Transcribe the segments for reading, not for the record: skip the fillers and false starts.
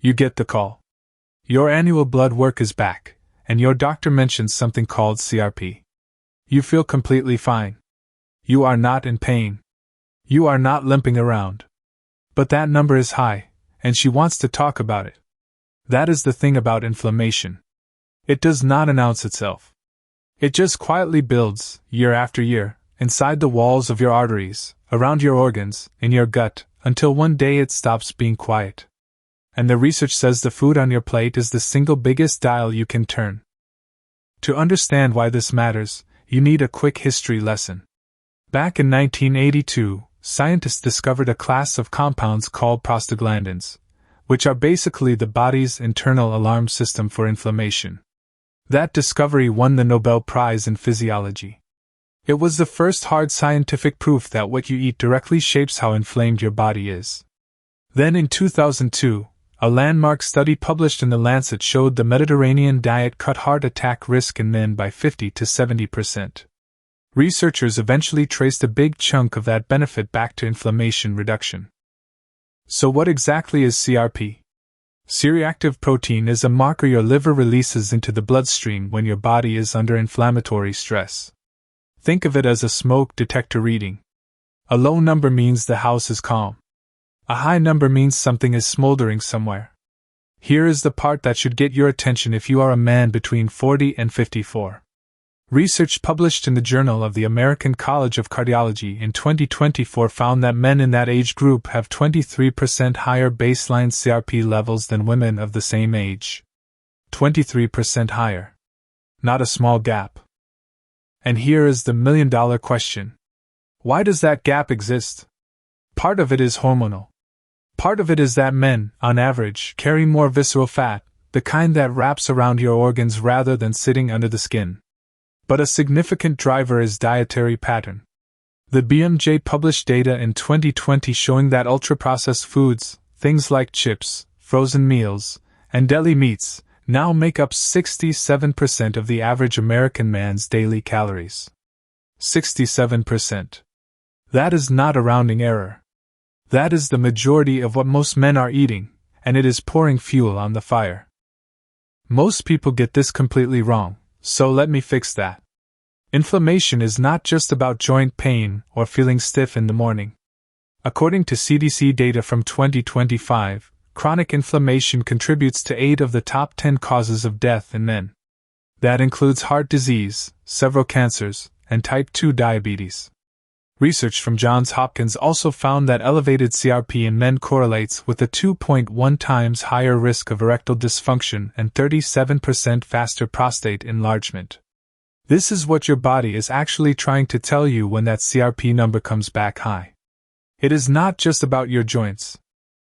You get the call. Your annual blood work is back, and your doctor mentions something called CRP. You feel completely fine. You are not in pain. You are not limping around. But that number is high, and she wants to talk about it. That is the thing about inflammation. It does not announce itself. It just quietly builds, year after year, inside the walls of your arteries, around your organs, in your gut, until one day it stops being quiet. And the research says the food on your plate is the single biggest dial you can turn. To understand why this matters, you need a quick history lesson. Back in 1982, scientists discovered a class of compounds called prostaglandins, which are basically the body's internal alarm system for inflammation. That discovery won the Nobel Prize in Physiology. It was the first hard scientific proof that what you eat directly shapes how inflamed your body is. Then in 2002, a landmark study published in The Lancet showed the Mediterranean diet cut heart attack risk in men by 50 to 70%. Researchers eventually traced a big chunk of that benefit back to inflammation reduction. So what exactly is CRP? C-reactive protein is a marker your liver releases into the bloodstream when your body is under inflammatory stress. Think of it as a smoke detector reading. A low number means the house is calm. A high number means something is smoldering somewhere. Here is the part that should get your attention if you are a man between 40 and 54. Research published in the Journal of the American College of Cardiology in 2024 found that men in that age group have 23% higher baseline CRP levels than women of the same age. 23% higher. Not a small gap. And here is the million-dollar question. Why does that gap exist? Part of it is hormonal. Part of it is that men, on average, carry more visceral fat, the kind that wraps around your organs rather than sitting under the skin. But a significant driver is dietary pattern. The BMJ published data in 2020 showing that ultra-processed foods, things like chips, frozen meals, and deli meats, now make up 67% of the average American man's daily calories. 67%. That is not a rounding error. That is the majority of what most men are eating, and it is pouring fuel on the fire. Most people get this completely wrong. So let me fix that. Inflammation is not just about joint pain or feeling stiff in the morning. According to CDC data from 2025, chronic inflammation contributes to 8 of the top 10 causes of death in men. That includes heart disease, several cancers, and type 2 diabetes. Research from Johns Hopkins also found that elevated CRP in men correlates with a 2.1 times higher risk of erectile dysfunction and 37% faster prostate enlargement. This is what your body is actually trying to tell you when that CRP number comes back high. It is not just about your joints.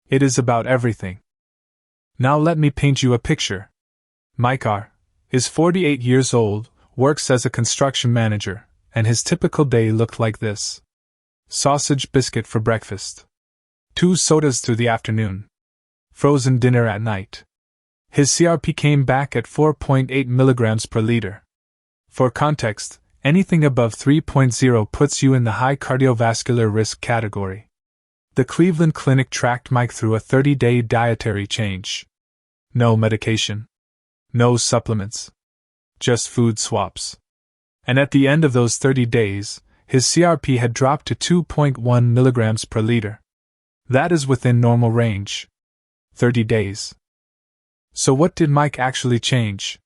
It is about everything. Now let me paint you a picture. Mike R. is 48 years old, works as a construction manager, and his typical day looked like this. Sausage biscuit for breakfast. 2 sodas through the afternoon. Frozen dinner at night. His CRP came back at 4.8 milligrams per liter. For context, anything above 3.0 puts you in the high cardiovascular risk category. The Cleveland Clinic tracked Mike through a 30-day dietary change. No medication. No supplements. Just food swaps. And at the end of those 30 days, his CRP had dropped to 2.1 milligrams per liter. That is within normal range. 30 days. So what did Mike actually change?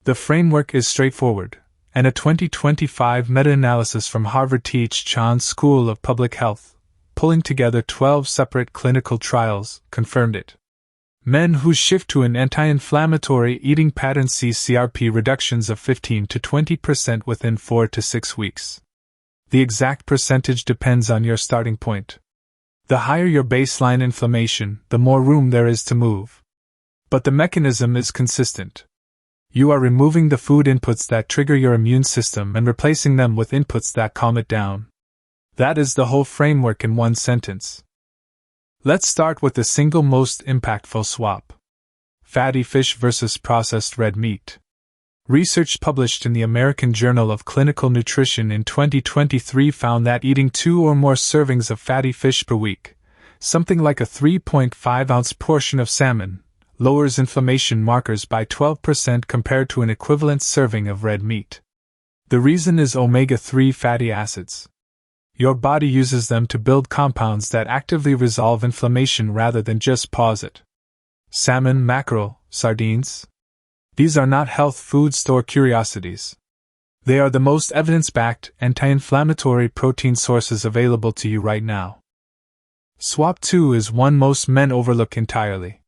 The framework is straightforward, and a 2025 meta-analysis from Harvard T.H. Chan School of Public Health, pulling together 12 separate clinical trials, confirmed it. Men who shift to an anti-inflammatory eating pattern see CRP reductions of 15 to 20% within 4 to 6 weeks. The exact percentage depends on your starting point. The higher your baseline inflammation, the more room there is to move. But the mechanism is consistent. You are removing the food inputs that trigger your immune system and replacing them with inputs that calm it down. That is the whole framework in one sentence. Let's start with the single most impactful swap. Fatty fish versus processed red meat. Research published in the American Journal of Clinical Nutrition in 2023 found that eating 2 or more servings of fatty fish per week, something like a 3.5-ounce portion of salmon, lowers inflammation markers by 12% compared to an equivalent serving of red meat. The reason is omega-3 fatty acids. Your body uses them to build compounds that actively resolve inflammation rather than just pause it. Salmon, mackerel, sardines. These are not health food store curiosities. They are the most evidence-backed, anti-inflammatory protein sources available to you right now. SWAP2 is one most men overlook entirely.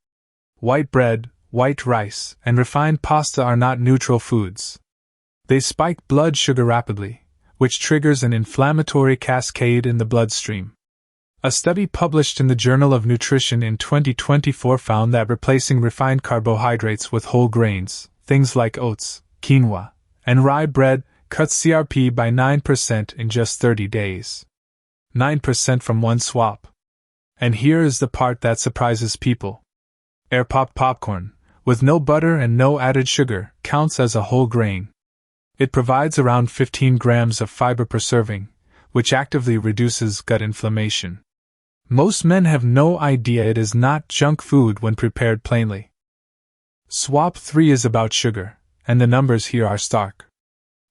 White bread, white rice, and refined pasta are not neutral foods. They spike blood sugar rapidly, which triggers an inflammatory cascade in the bloodstream. A study published in the Journal of Nutrition in 2024 found that replacing refined carbohydrates with whole grains, things like oats, quinoa, and rye bread, cuts CRP by 9% in just 30 days. 9% from one swap. And here is the part that surprises people. Air pop popcorn, with no butter and no added sugar, counts as a whole grain. It provides around 15 grams of fiber per serving, which actively reduces gut inflammation. Most men have no idea it is not junk food when prepared plainly. SWAP 3 is about sugar, and the numbers here are stark.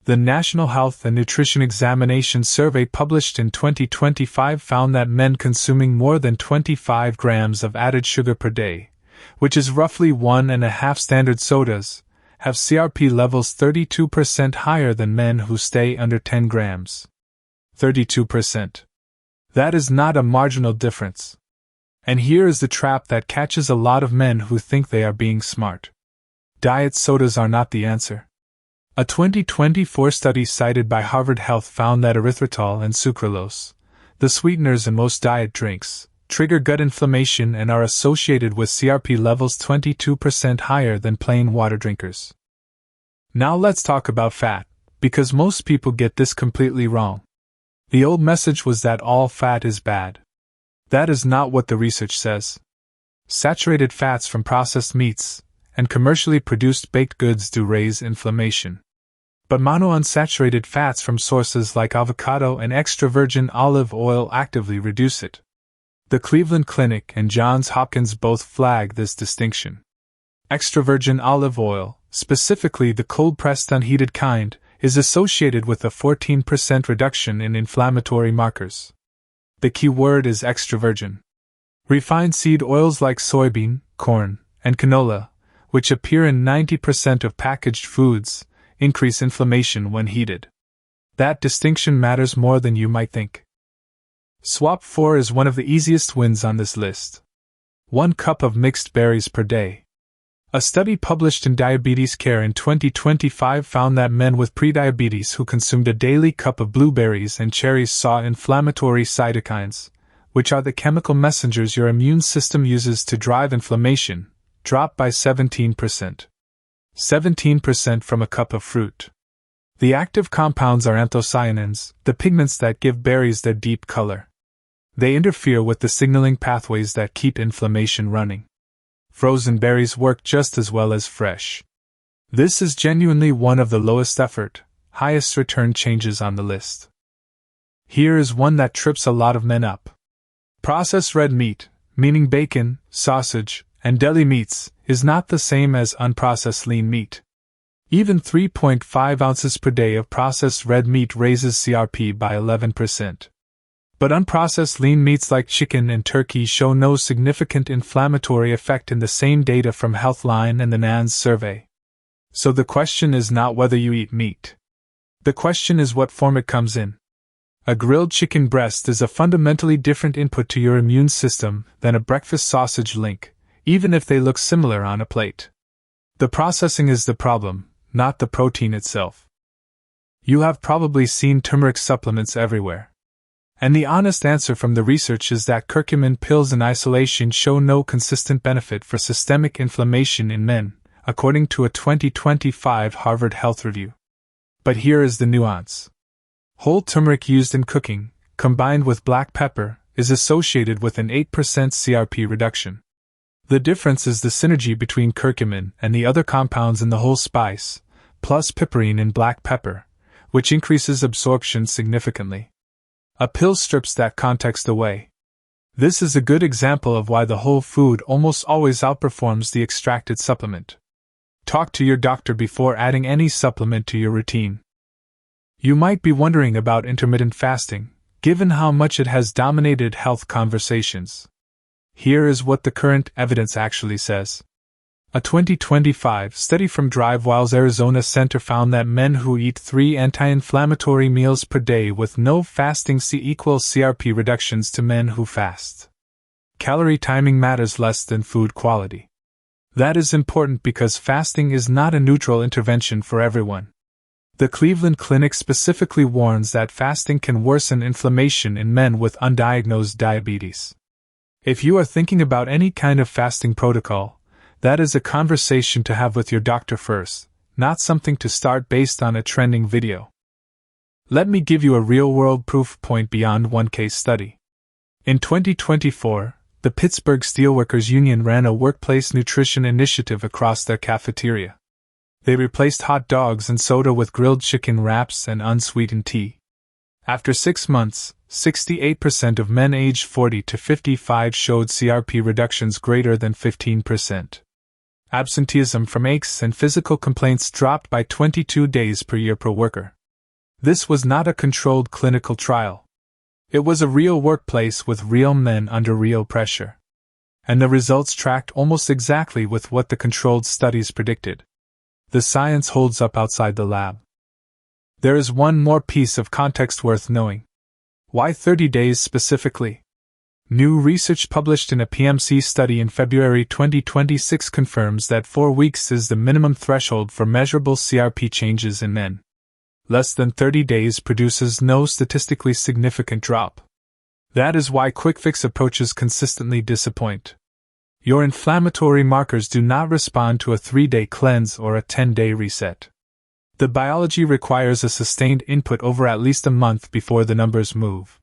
The National Health and Nutrition Examination Survey published in 2025 found that men consuming more than 25 grams of added sugar per day, which is roughly 1.5 standard sodas, have CRP levels 32% higher than men who stay under 10 grams. 32%. That is not a marginal difference. And here is the trap that catches a lot of men who think they are being smart. Diet sodas are not the answer. A 2024 study cited by Harvard Health found that erythritol and sucralose, the sweeteners in most diet drinks, trigger gut inflammation and are associated with CRP levels 22% higher than plain water drinkers. Now let's talk about fat, because most people get this completely wrong. The old message was that all fat is bad. That is not what the research says. Saturated fats from processed meats and commercially produced baked goods do raise inflammation. But monounsaturated fats from sources like avocado and extra virgin olive oil actively reduce it. The Cleveland Clinic and Johns Hopkins both flag this distinction. Extra virgin olive oil, specifically the cold-pressed unheated kind, is associated with a 14% reduction in inflammatory markers. The key word is extra virgin. Refined seed oils like soybean, corn, and canola, which appear in 90% of packaged foods, increase inflammation when heated. That distinction matters more than you might think. SWAP 4 is one of the easiest wins on this list. 1 cup of mixed berries per day. A study published in Diabetes Care in 2025 found that men with prediabetes who consumed a daily cup of blueberries and cherries saw inflammatory cytokines, which are the chemical messengers your immune system uses to drive inflammation, drop by 17%. 17% from a cup of fruit. The active compounds are anthocyanins, the pigments that give berries their deep color. They interfere with the signaling pathways that keep inflammation running. Frozen berries work just as well as fresh. This is genuinely one of the lowest effort, highest return changes on the list. Here is one that trips a lot of men up. Processed red meat, meaning bacon, sausage, and deli meats, is not the same as unprocessed lean meat. Even 3.5 ounces per day of processed red meat raises CRP by 11%. But unprocessed lean meats like chicken and turkey show no significant inflammatory effect in the same data from Healthline and the NANS survey. So the question is not whether you eat meat. The question is what form it comes in. A grilled chicken breast is a fundamentally different input to your immune system than a breakfast sausage link, even if they look similar on a plate. The processing is the problem, not the protein itself. You have probably seen turmeric supplements everywhere. And the honest answer from the research is that curcumin pills in isolation show no consistent benefit for systemic inflammation in men, according to a 2025 Harvard Health Review. But here is the nuance. Whole turmeric used in cooking, combined with black pepper, is associated with an 8% CRP reduction. The difference is the synergy between curcumin and the other compounds in the whole spice, plus piperine in black pepper, which increases absorption significantly. A pill strips that context away. This is a good example of why the whole food almost always outperforms the extracted supplement. Talk to your doctor before adding any supplement to your routine. You might be wondering about intermittent fasting, given how much it has dominated health conversations. Here is what the current evidence actually says. A 2025 study from DriveWile's Arizona Center found that men who eat 3 anti-inflammatory meals per day with no fasting equals CRP reductions to men who fast. Calorie timing matters less than food quality. That is important because fasting is not a neutral intervention for everyone. The Cleveland Clinic specifically warns that fasting can worsen inflammation in men with undiagnosed diabetes. If you are thinking about any kind of fasting protocol, that is a conversation to have with your doctor first, not something to start based on a trending video. Let me give you a real-world proof point beyond one case study. In 2024, the Pittsburgh Steelworkers Union ran a workplace nutrition initiative across their cafeteria. They replaced hot dogs and soda with grilled chicken wraps and unsweetened tea. After 6 months, 68% of men aged 40 to 55 showed CRP reductions greater than 15%. Absenteeism from aches and physical complaints dropped by 22 days per year per worker. This was not a controlled clinical trial. It was a real workplace with real men under real pressure. And the results tracked almost exactly with what the controlled studies predicted. The science holds up outside the lab. There is one more piece of context worth knowing. Why 30 days specifically? New research published in a PMC study in February 2026 confirms that 4 weeks is the minimum threshold for measurable CRP changes in men. Less than 30 days produces no statistically significant drop. That is why quick-fix approaches consistently disappoint. Your inflammatory markers do not respond to a 3-day cleanse or a 10-day reset. The biology requires a sustained input over at least a month before the numbers move.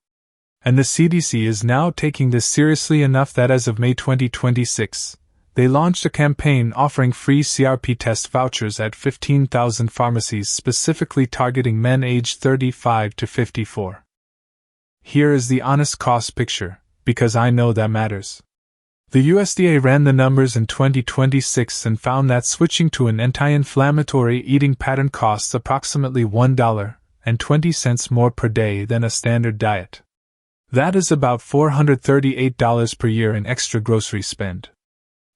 And the CDC is now taking this seriously enough that as of May 2026, they launched a campaign offering free CRP test vouchers at 15,000 pharmacies specifically targeting men aged 35 to 54. Here is the honest cost picture, because I know that matters. The USDA ran the numbers in 2026 and found that switching to an anti-inflammatory eating pattern costs approximately $1.20 more per day than a standard diet. That is about $438 per year in extra grocery spend.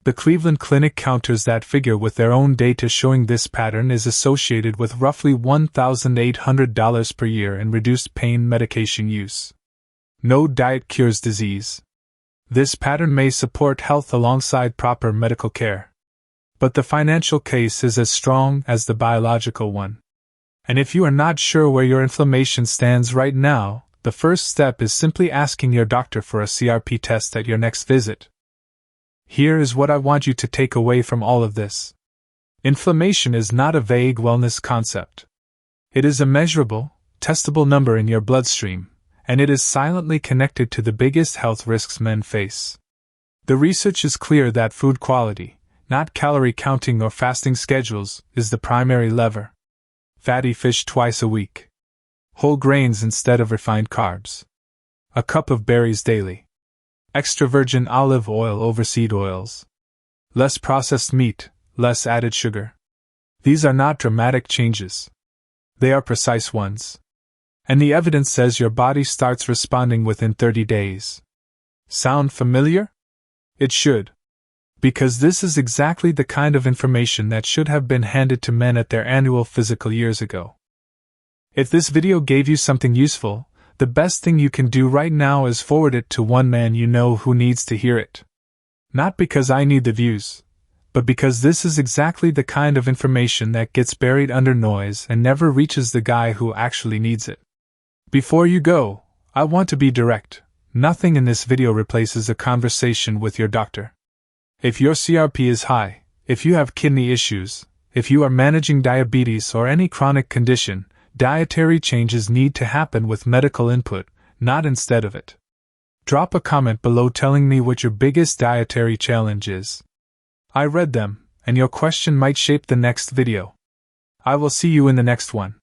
The Cleveland Clinic counters that figure with their own data showing this pattern is associated with roughly $1,800 per year in reduced pain medication use. No diet cures disease. This pattern may support health alongside proper medical care. But the financial case is as strong as the biological one. And if you are not sure where your inflammation stands right now, the first step is simply asking your doctor for a CRP test at your next visit. Here is what I want you to take away from all of this. Inflammation is not a vague wellness concept. It is a measurable, testable number in your bloodstream, and it is silently connected to the biggest health risks men face. The research is clear that food quality, not calorie counting or fasting schedules, is the primary lever. Fatty fish twice a week. Whole grains instead of refined carbs. A cup of berries daily. Extra virgin olive oil over seed oils. Less processed meat, less added sugar. These are not dramatic changes. They are precise ones. And the evidence says your body starts responding within 30 days. Sound familiar? It should. Because this is exactly the kind of information that should have been handed to men at their annual physical years ago. If this video gave you something useful, the best thing you can do right now is forward it to one man you know who needs to hear it. Not because I need the views, but because this is exactly the kind of information that gets buried under noise and never reaches the guy who actually needs it. Before you go, I want to be direct. Nothing in this video replaces a conversation with your doctor. If your CRP is high, if you have kidney issues, if you are managing diabetes or any chronic condition, dietary changes need to happen with medical input, not instead of it. Drop a comment below telling me what your biggest dietary challenge is. I read them, and your question might shape the next video. I will see you in the next one.